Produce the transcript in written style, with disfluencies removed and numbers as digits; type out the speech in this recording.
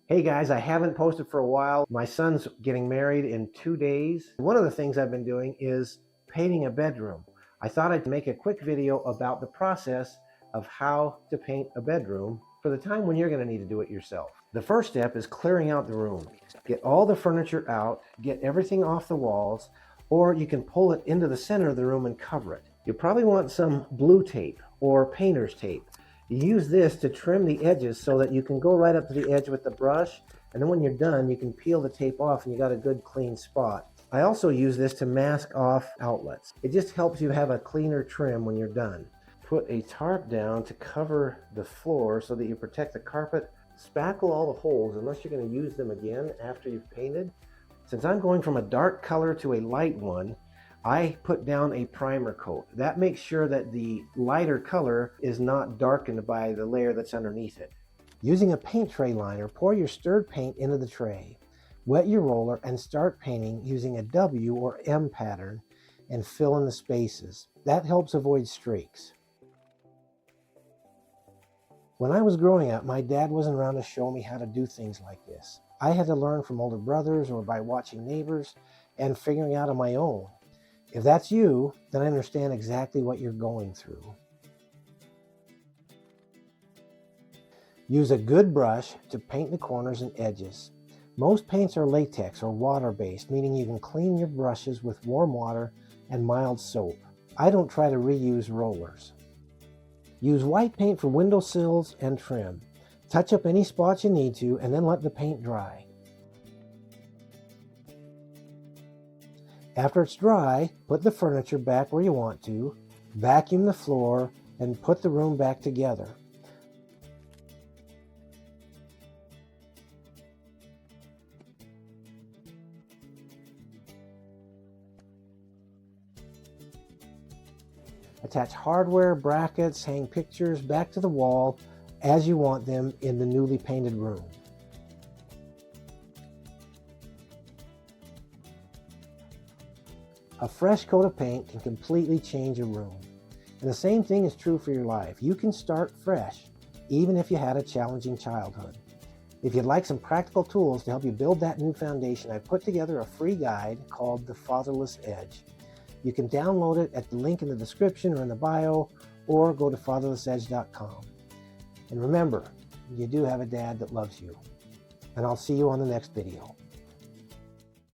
Hey guys, I haven't posted for a while. My son's getting married in 2 days. One of the things I've been doing is painting a bedroom. I thought I'd make a quick video about the process of how to paint a bedroom for the time when you're going to need to do it yourself. The first step is clearing out the room. Get all the furniture out, get everything off the walls, or you can pull it into the center of the room and cover it. You'll probably want some blue tape or painter's tape. You use this to trim the edges so that you can go right up to the edge with the brush, and then when you're done, you can peel the tape off and you got a good clean spot. I also use this to mask off outlets. It just helps you have a cleaner trim when you're done. Put a tarp down to cover the floor so that you protect the carpet. Spackle all the holes unless you're going to use them again after you've painted. Since I'm going from a dark color to a light one, I put down a primer coat. That makes sure that the lighter color is not darkened by the layer that's underneath it. Using a paint tray liner, pour your stirred paint into the tray. Wet your roller and start painting using a W or M pattern and fill in the spaces. That helps avoid streaks. When I was growing up, my dad wasn't around to show me how to do things like this. I had to learn from older brothers or by watching neighbors and figuring out on my own. If that's you, then I understand exactly what you're going through. Use a good brush to paint the corners and edges. Most paints are latex or water-based, meaning you can clean your brushes with warm water and mild soap. I don't try to reuse rollers. Use white paint for windowsills and trim. Touch up any spots you need to and then let the paint dry. After it's dry, put the furniture back where you want to, vacuum the floor, and put the room back together. Attach hardware, brackets, hang pictures back to the wall as you want them in the newly painted room. A fresh coat of paint can completely change a room. And the same thing is true for your life. You can start fresh, even if you had a challenging childhood. If you'd like some practical tools to help you build that new foundation, I've put together a free guide called the Fatherless Edge. You can download it at the link in the description or in the bio, or go to fatherlessedge.com. And remember, you do have a dad that loves you. And I'll see you on the next video.